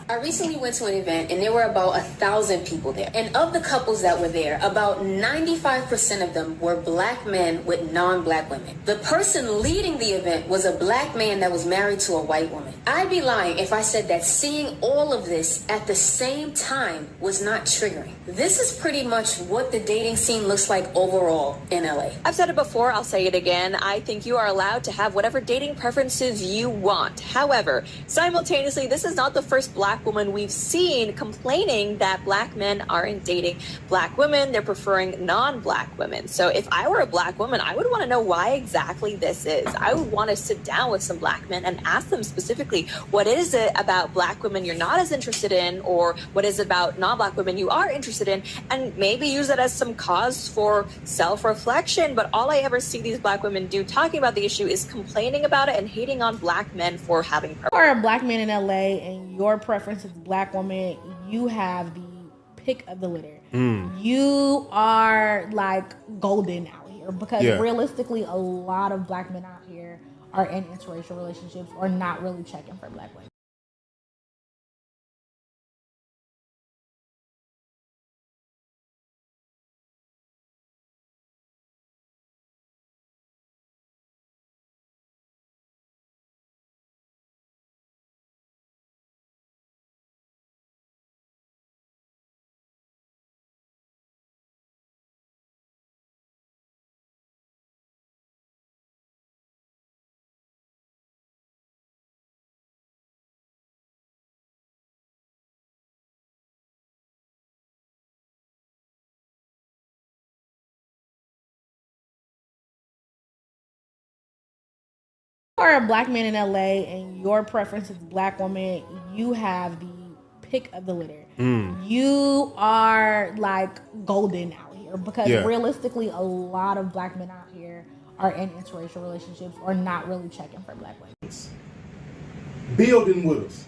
I recently went to an event and there were about 1,000 people there. And of the couples that were there, about 95% of them were black men with non-black women. The person leading the event was a black man that was married to a white woman. I'd be lying if I said that seeing all of this at the same time was not triggering. This is pretty much what the dating scene looks like overall in LA. I've said it before, I'll say it again. I think you are allowed to have whatever dating preferences you want. However, simultaneously, this is not the first black woman we've seen complaining that black men aren't dating black women. They're preferring non-black women. So if I were a black woman, I would want to know why exactly this is. I would want to sit down with some black men and ask them specifically, what is it about black women you're not as interested in, or what is it about non-black women you are interested in, and maybe use it as some cause for self-reflection. But all I ever see these black women do talking about the issue is complaining about it and hating on black men for having purpose. You are a black man in LA and your preference is black woman, you have the pick of the litter. You are like golden out here because realistically a lot of black men out here are in interracial relationships or not really checking for black women. You are a black man in LA and your preference is black woman, you have the pick of the litter. You are like golden out here because realistically a lot of black men out here are in interracial relationships or not really checking for black women. Building with us.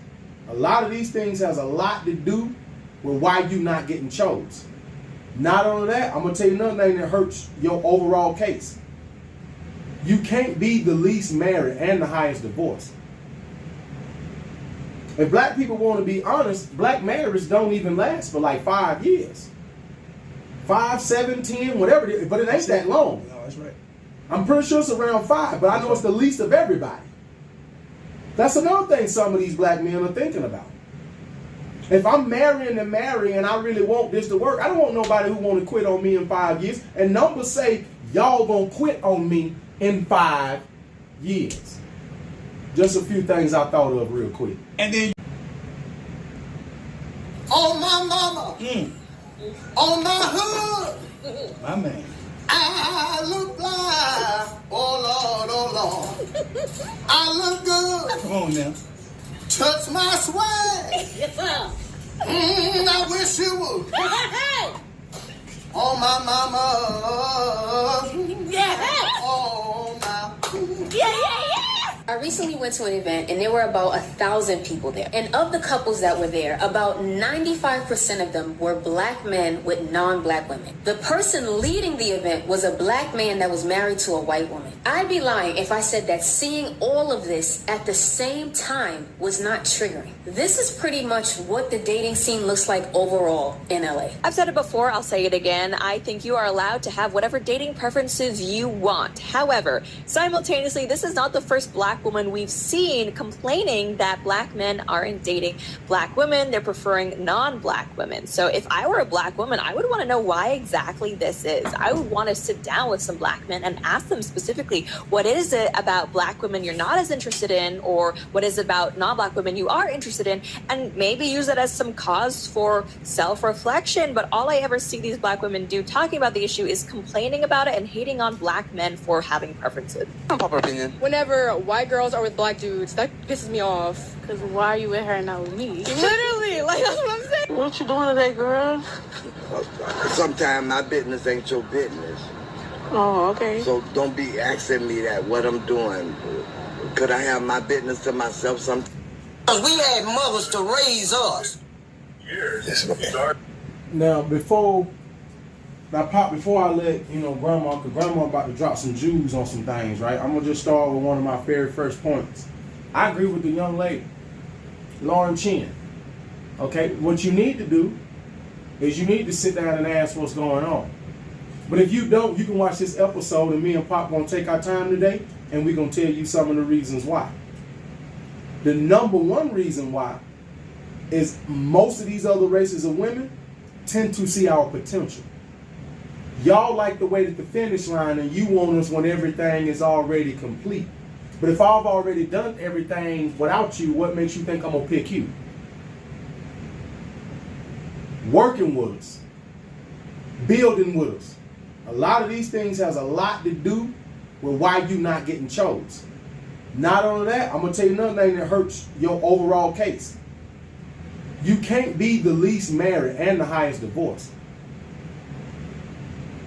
A lot of these things has a lot to do with why you not getting chose. Not only that, I'm gonna tell you another thing that hurts your overall case. You can't be the least married and the highest divorce. If black people want to be honest, black marriages don't even last for like 5 years. 5, 7, 10, whatever it is, but it ain't that long. No, that's right. I'm pretty sure it's around 5, but I know it's the least of everybody. That's another thing some of these black men are thinking about. If I'm marrying and I really want this to work, I don't want nobody who want to quit on me in 5 years. And numbers say y'all gonna quit on me in 5 years. Just a few things I thought of real quick. And then on my mama, on my hood, my man. I look blind. Oh Lord, I look good. Come on now. Touch my swag. Yes, sir. I wish you would. On my mama. Yeah. On my. Yeah. I recently went to an event and there were about 1,000 people there. And of the couples that were there, about 95% of them were black men with non-black women. The person leading the event was a black man that was married to a white woman. I'd be lying if I said that seeing all of this at the same time was not triggering. This is pretty much what the dating scene looks like overall in LA. I've said it before, I'll say it again. I think you are allowed to have whatever dating preferences you want. However, simultaneously, this is not the first black woman we've seen complaining that black men aren't dating black women. They're preferring non-black women. So if I were a black woman, I would want to know why exactly this is. I would want to sit down with some black men and ask them specifically, what is it about black women you're not as interested in, or what is it about non-black women you are interested in, and maybe use it as some cause for self-reflection. But all I ever see these black women do talking about the issue is complaining about it and hating on black men for having preferences. Unpopular opinion. Whenever white girls are with black dudes, that pisses me off. Because why are you with her and not with me? Literally, like, that's what I'm saying. What you doing today, girl? Sometimes my business ain't your business. Oh, okay. So don't be asking me that, what I'm doing. Could I have my business to myself sometimes? We had mothers to raise us. Now, before I let grandma, because grandma about to drop some jewels on some things, right? I'm gonna just start with one of my very first points. I agree with the young lady, Lauren Chin. Okay, what you need to do is you need to sit down and ask what's going on. But if you don't, you can watch this episode and me and Pop gonna take our time today and we're gonna tell you some of the reasons why. The number one reason why is most of these other races of women tend to see our potential. Y'all like to wait at the finish line and you want us when everything is already complete. But if I've already done everything without you, what makes you think I'm gonna pick you? Working with us, building with us. A lot of these things has a lot to do with why you not getting chose. Not only that, I'm gonna tell you another thing that hurts your overall case. You can't be the least married and the highest divorce.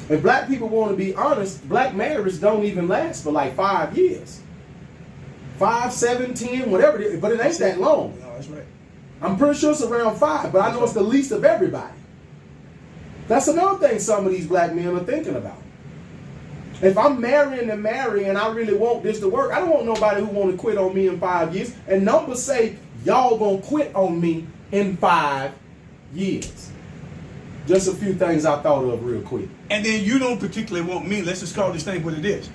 If black people want to be honest, black marriages don't even last for like 5 years. 5, 7, 10, whatever it is, but it ain't that long. No, that's right. I'm pretty sure it's around 5, but I know it's the least of everybody. That's another thing some of these black men are thinking about. If I'm marrying and marrying and I really want this to work, I don't want nobody who want to quit on me in 5 years. And numbers say y'all gonna quit on me in 5 years. Just a few things I thought of real quick. And then you don't particularly want me. Let's just call this thing what it is.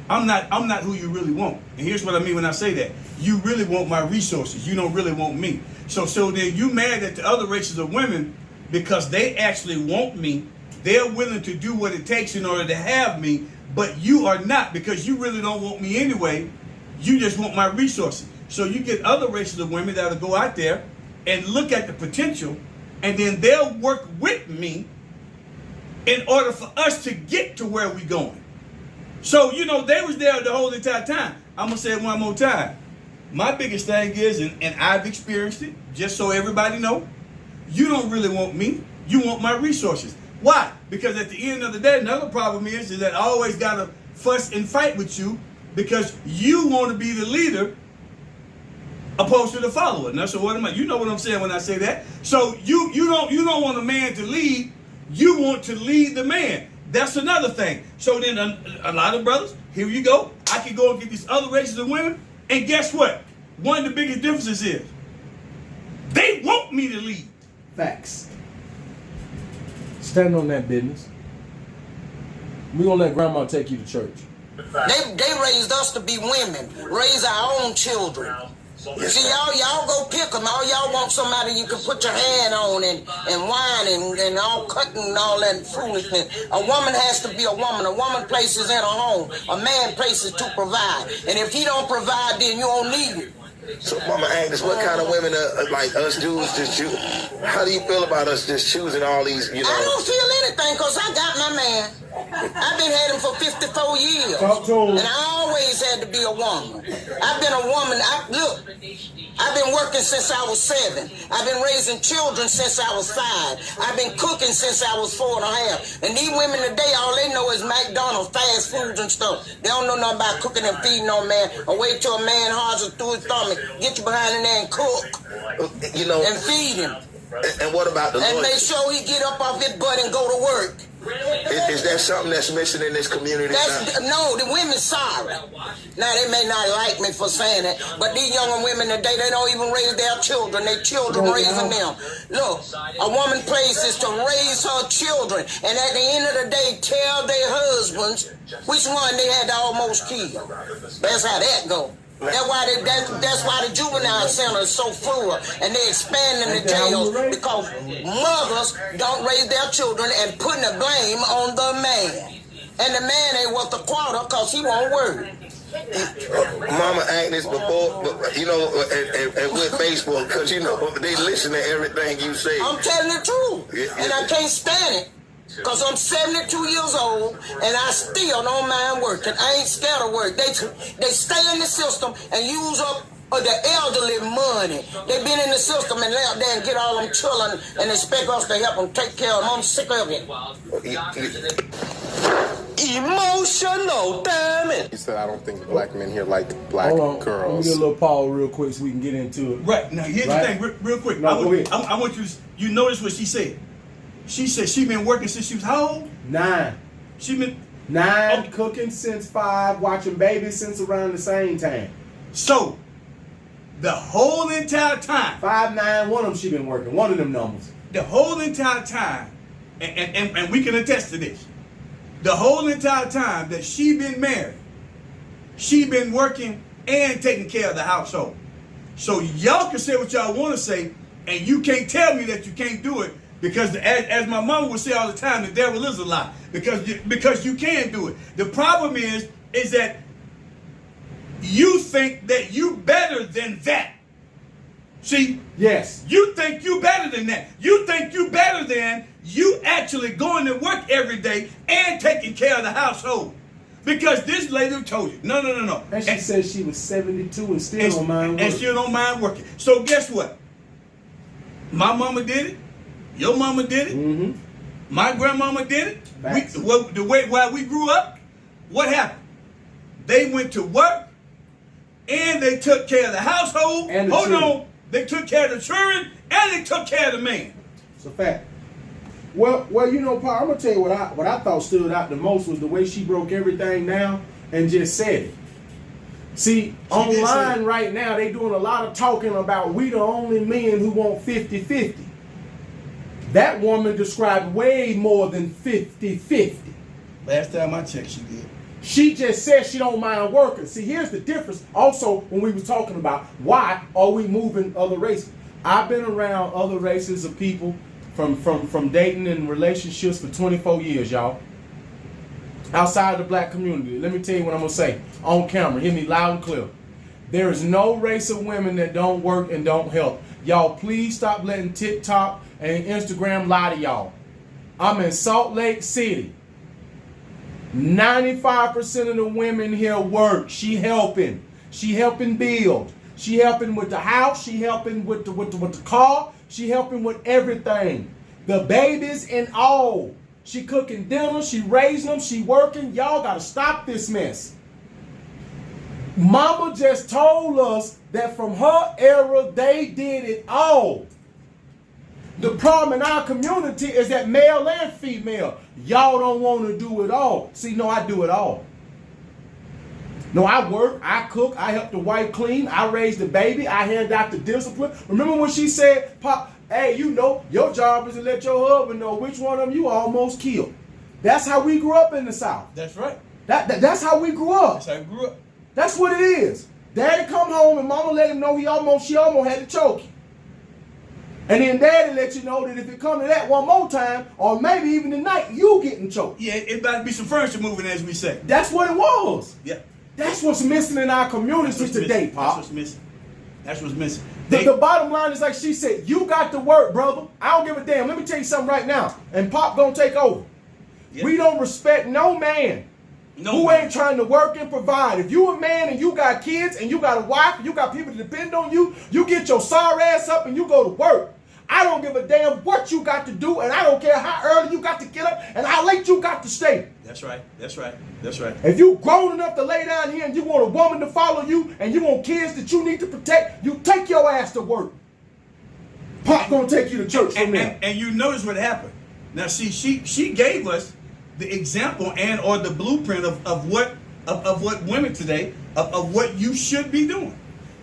I'm not who you really want. And here's what I mean when I say that. You really want my resources. You don't really want me. So then you mad at the other races of women because they actually want me. They're willing to do what it takes in order to have me, but you are not because you really don't want me anyway. You just want my resources. So you get other races of women that'll go out there and look at the potential, and then they'll work with me in order for us to get to where we're going. So, you know, they was there the whole entire time. I'm going to say it one more time. My biggest thing is, and I've experienced it, just so everybody know, you don't really want me. You want my resources. Why? Because at the end of the day, another problem is that I always got to fuss and fight with you because you want to be the leader opposed to the follower. Now, so what am I? You know what I'm saying when I say that. So you don't want a man to lead. You want to lead the man. That's another thing. So then a lot of brothers, here you go. I can go and get these other races of women. And guess what? One of the biggest differences is they want me to lead. Facts. Stand on that business. We're going to let grandma take you to church. They raised us to be women, raise our own children. You see, y'all go pick them. All y'all want somebody you can put your hand on and whine and all cutting and all that foolishness. A woman has to be a woman. A woman places in her home. A man places to provide. And if he don't provide, then you don't need it. So, Mama Agnes, what kind of women are like us dudes just choose? How do you feel about us just choosing all these, you know? I don't feel anything because I got my man. I've been had him for 54 years. And I always had to be a woman. I've been a woman. Look, I've been working since I was 7. I've been raising children since I was 5. I've been cooking since I was 4.5. And these women today, all they know is McDonald's, fast foods and stuff. They don't know nothing about cooking and feeding no man. Or wait till a man hardens through his stomach. Get you behind in there and cook. You know, and feed him. And what about the and Lord? make sure he get up off his butt and go to work. Is that something that's missing in this community now? No, the women sorry. Now, they may not like me for saying it, but these younger women today, they don't even raise their children. Their children raising them. Look, a woman place is to raise her children, and at the end of the day, tell their husbands which one they had to almost kill. That's how that go. That's why the juvenile center is so full, and they're expanding the jails because mothers don't raise their children and putting the blame on the man. And the man ain't worth a quarter because he won't work. Mama Agnes, before, you know, and with Facebook, because, you know, they listen to everything you say. I'm telling the truth, and I can't stand it. Because I'm 72 years old, and I still don't mind working. I ain't scared of work. They stay in the system and use up the elderly money. They've been in the system and lay out there and get all them children and expect us to help them take care of them. I'm sick of it. Emotional, damn it. He said, I don't think black men here like black girls. Let me get a little pause real quick so we can get into it. Right. Now, here's the thing, real quick. No, go ahead. I want you to, you notice what she said. She said she been working since she was how old? 9. She been 9, cooking since 5, watching babies since around the same time. So, the whole entire time. 5'9", one of them she been working. One of them numbers. The whole entire time, and we can attest to this. The whole entire time that she been married, she been working and taking care of the household. So y'all can say what y'all want to say, and you can't tell me that you can't do it because, as my mama would say all the time, the devil is a lie. Because you can do it. The problem is that you think that you better than that. See? Yes. You think you better than that. You think you better than you actually going to work every day and taking care of the household. Because this lady told you, no. And she said she was 72 and still don't mind working. And still don't mind working. So guess what? My mama did it. Your mama did it. Mm-hmm. My grandmama did it. The way while we grew up, what happened? They went to work and they took care of the household. And the children. They took care of the children and they took care of the man. It's a fact. Well, you know, Paul, I'm gonna tell you what I thought stood out the most was the way she broke everything down and just said it. See, online right now, they doing a lot of talking about we the only men who want 50-50. That woman described way more than 50-50. Last time I checked, she did. She just said she don't mind working. See, here's the difference. Also, when we were talking about why are we moving other races? I've been around other races of people from dating and relationships for 24 years, y'all. Outside the black community. Let me tell you what I'm going to say on camera. Hear me loud and clear. There is no race of women that don't work and don't help. Y'all, please stop letting TikTok and Instagram lie to y'all. I'm in Salt Lake City. 95% of the women here work. She helping. She helping build. She helping with the house. She helping with the car. She helping with everything. The babies and all. She cooking dinner. She raising them. She working. Y'all got to stop this mess. Mama just told us that from her era, they did it all. The problem in our community is that male and female, y'all don't want to do it all. See, no, I do it all. No, I work, I cook, I help the wife clean, I raise the baby, I hand out the discipline. Remember when she said, Pop, hey, you know, your job is to let your husband know which one of them you almost killed. That's how we grew up in the South. That's right. That's how we grew up. That's how we grew up. That's what it is. Daddy come home and mama let him know she almost had to choke him. And then daddy let you know that if it come to that one more time, or maybe even tonight, you getting choked. Yeah, it about to be some furniture moving, as we say. That's what it was. Yeah. That's what's missing in our community today, Pop. That's what's missing. That's what's missing. The bottom line is like she said, you got to work, brother. I don't give a damn. Let me tell you something right now. And Pop gonna take over. Yeah. We don't respect no man who ain't trying to work and provide. If you a man and you got kids and you got a wife and you got people to depend on you, you get your sorry ass up and you go to work. I don't give a damn what you got to do, and I don't care how early you got to get up and how late you got to stay. That's right. That's right. That's right. If you grown enough to lay down here and you want a woman to follow you and you want kids that you need to protect, you take your ass to work. Pop gonna take you to church from there. And you notice what happened. Now, see, she gave us the example and or the blueprint of what women today of what you should be doing.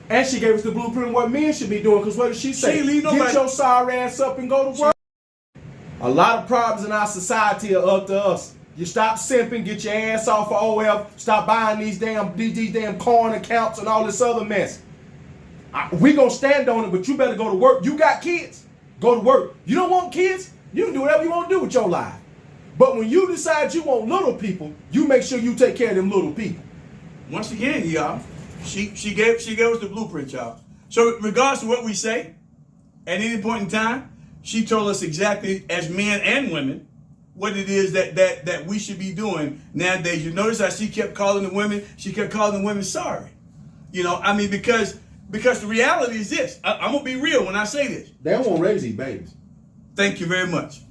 And she gave us the blueprint of what men should be doing. Because what did she say? Get your sorry ass up and go to work. A lot of problems in our society are up to us. You stop simping, get your ass off of OF, stop buying these damn corn accounts and all this other mess. We gonna stand on it, but you better go to work. You got kids, go to work. You don't want kids, you can do whatever you want to do with your life. But when you decide you want little people, you make sure you take care of them little people. Once again, y'all. She gave us the blueprint, y'all. So regardless of what we say, at any point in time, she told us exactly as men and women what it is that we should be doing nowadays. You notice how she kept calling the women sorry. You know, I mean, because the reality is this. I'm gonna be real when I say this. They won't raise these babies. Thank you very much.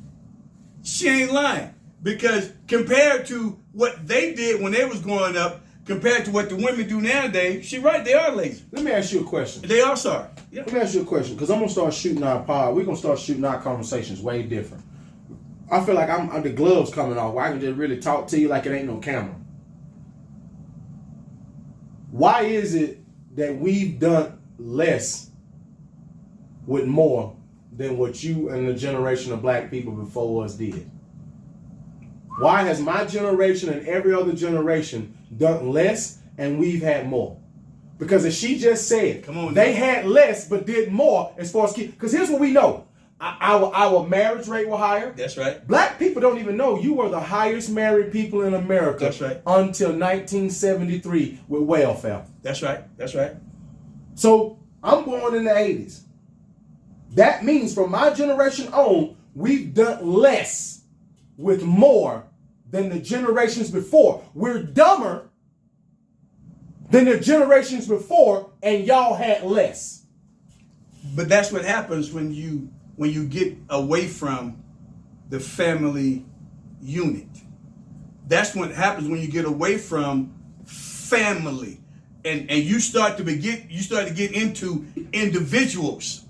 She ain't lying, because compared to what they did when they was growing up, compared to what the women do nowadays, she right, they are lazy. Let me ask you a question. They are sorry. Yeah. Let me ask you a question, because I'm going to start shooting our pod. We're going to start shooting our conversations way different. I feel like I'm the gloves coming off where I can just really talk to you like it ain't no camera. Why is it that we've done less with more than what you and the generation of black people before us did? Why has my generation and every other generation done less and we've had more? Because as she just said, they had less but did more as far as kids. Because here's what we know. Our marriage rate was higher. That's right. Black people don't even know you were the highest married people in America. That's right. Until 1973 with welfare. That's right. That's right. So I'm born in the 80s. That means from my generation on, we've done less with more than the generations before. We're dumber than the generations before, and y'all had less. But that's what happens when you get away from the family unit. That's what happens when you get away from family, and you start to get into individuals.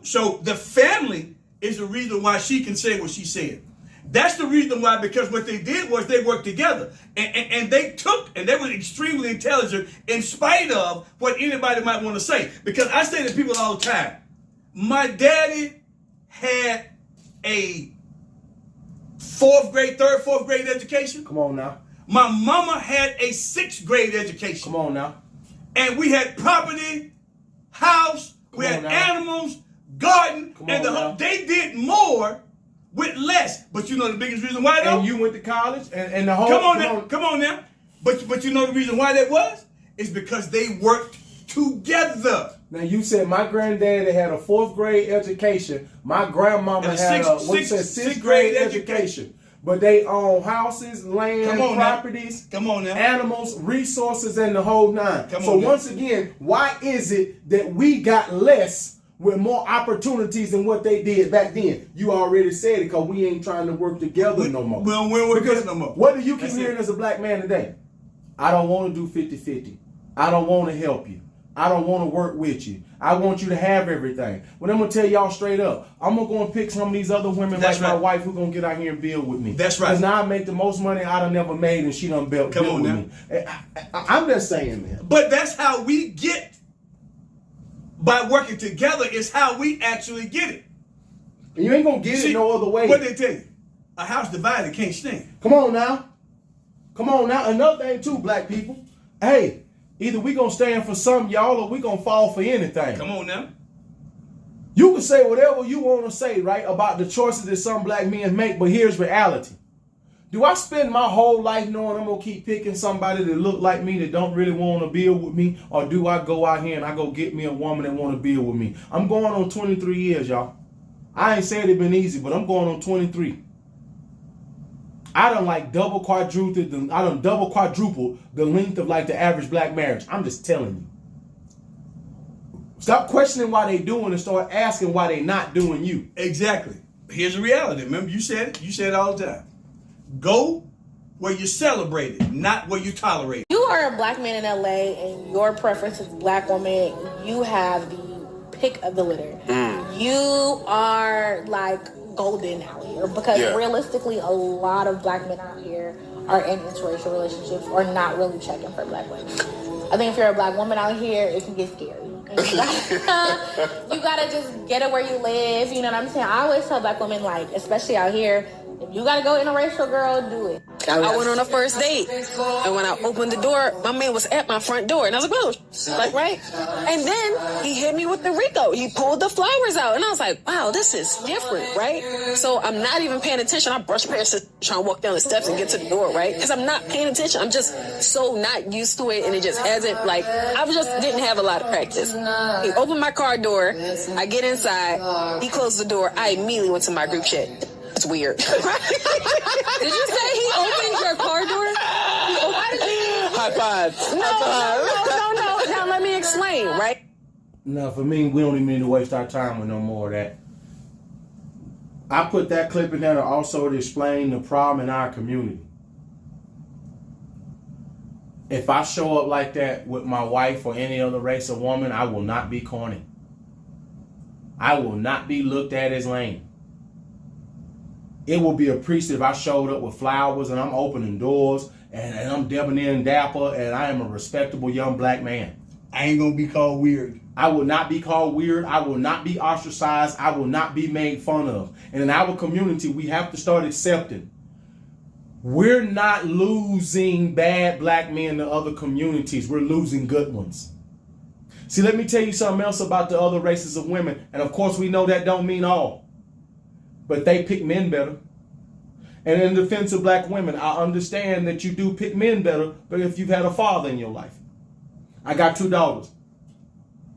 So the family is the reason why she can say what she said. That's the reason why, because what they did was they worked together and they were extremely intelligent in spite of what anybody might want to say. Because I say to people all the time, my daddy had a third, fourth grade education. Come on now. My mama had a 6th grade education. Come on now. And we had property, house, we had animals, garden, and they did more with less. But you know the biggest reason why though? And you went to college and the whole... Come on now. But you know the reason why that was? It's because they worked together. Now you said my granddaddy had a 4th grade education. My grandmama had a 6th grade education. But they own houses, land, properties, animals, resources, and the whole nine. Once again, why is it that we got less with more opportunities than what they did back then? You already said it, because we ain't trying to work together no more. We don't work together no more. What do you keep hearing as a black man today? I don't want to do 50-50. I don't want to help you. I don't want to work with you. I want you to have everything. Well, I'm going to tell y'all straight up. I'm going to go and pick some of these other women my wife who going to get out here and build with me. That's right. Because now I make the most money I done never made, and she done built with me. I'm just saying, man. But that's how we get, by working together, is how we actually get it. And you ain't going to get it no other way. What they tell you? A house divided can't stand. Come on now. Another thing too, black people. Hey, either we gonna stand for something, y'all, or we gonna fall for anything. Come on now. You can say whatever you want to say, right, about the choices that some black men make, but here's reality. Do I spend my whole life knowing I'm gonna keep picking somebody that look like me that don't really want to build with me, or do I go out here and I go get me a woman that want to build with me? I'm going on 23 years, y'all. I ain't said it been easy, but I'm going on 23. I done double quadrupled the length of like the average black marriage. I'm just telling you. Stop questioning why they doing and start asking why they not doing you. Exactly. Here's the reality. Remember, you said it. You said it all the time. Go where you celebrate it, not where you tolerate it. You are a black man in LA and your preference is black woman. You have the pick of the litter. You are like golden out here, because realistically a lot of black men out here are in interracial relationships or not really checking for black women. I think if you're a black woman out here, it can get scary. And you gotta just get it where you live. You know what I'm saying? I always tell black women, like, especially out here, if you gotta go interracial, girl, do it. I went on a first date, and when I opened the door, my man was at my front door, and I was like, "Oh, like right." And then he hit me with the Rico. He pulled the flowers out, and I was like, "Wow, this is different, right?" So I'm not even paying attention. I brush past, trying to walk down the steps and get to the door, right? Because I'm not paying attention. I'm just so not used to it, and it just hasn't I just didn't have a lot of practice. He opened my car door. I get inside. He closed the door. I immediately went to my group chat. It's weird. Did you say he opened your car door? High five. No. Now let me explain, right? No, for me, we don't even need to waste our time with no more of that. I put that clip in there to also explain the problem in our community. If I show up like that with my wife or any other race of woman, I will not be corny. I will not be looked at as lame. It will be appreciated if I showed up with flowers and I'm opening doors and I'm debonair and dapper and I am a respectable young black man. I ain't gonna be called weird. I will not be called weird. I will not be ostracized. I will not be made fun of. And in our community, we have to start accepting. We're not losing bad black men to other communities. We're losing good ones. See, let me tell you something else about the other races of women. And of course, we know that don't mean all. But they pick men better. And in defense of black women, I understand that you do pick men better, but if you've had a father in your life. I got 2 daughters.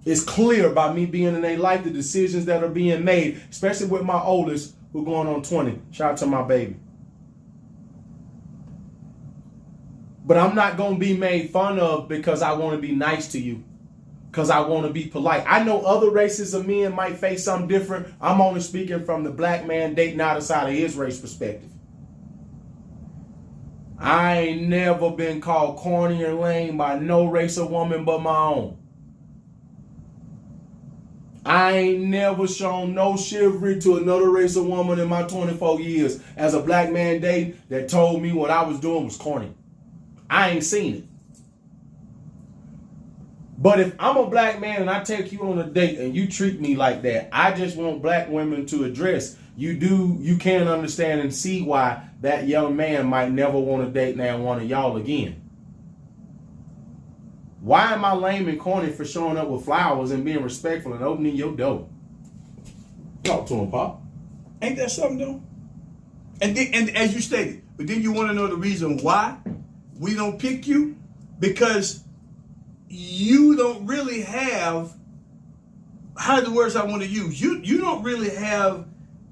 It's clear by me being in their life, the decisions that are being made, especially with my oldest, who going on 20. Shout out to my baby. But I'm not going to be made fun of because I want to be nice to you. Because I want to be polite. I know other races of men might face something different. I'm only speaking from the black man dating outside of his race perspective. I ain't never been called corny or lame by no race of woman but my own. I ain't never shown no chivalry to another race of woman in my 24 years as a black man dating that told me what I was doing was corny. I ain't seen it. But if I'm a black man and I take you on a date and you treat me like that, I just want black women to address. You can understand and see why that young man might never want to date now one of y'all again. Why am I lame and corny for showing up with flowers and being respectful and opening your door? Talk to him, Pop. Ain't that something though? And as you stated, but then you want to know the reason why we don't pick you? Because you don't really have, how are the words I want to use? You don't really have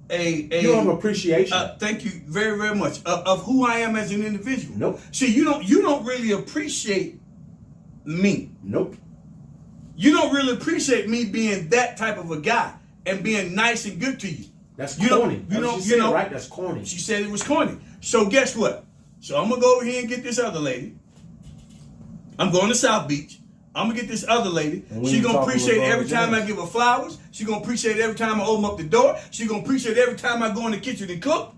you don't have appreciation. Thank you very, very much of who I am as an individual. Nope. See, you don't really appreciate me. Nope. You don't really appreciate me being that type of a guy and being nice and good to you. That's corny. You know, right? That's corny. She said it was corny. So guess what? So I'm gonna go over here and get this other lady. I'm going to South Beach. I'm gonna get this other lady. She gonna appreciate every time I give her flowers. She gonna appreciate every time I open up the door. She gonna appreciate every time I go in the kitchen and cook.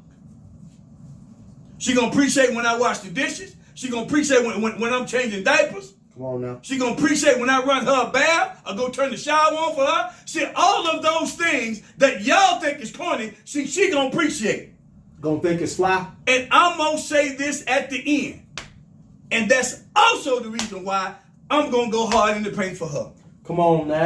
She gonna appreciate when I wash the dishes. She gonna appreciate when I'm changing diapers. Come on now. She gonna appreciate when I run her a bath. I go turn the shower on for her. See, all of those things that y'all think is corny, she gonna appreciate. Gonna think it's fly. And I'm gonna say this at the end. And that's also the reason why I'm going to go hard in the paint for her. Come on now.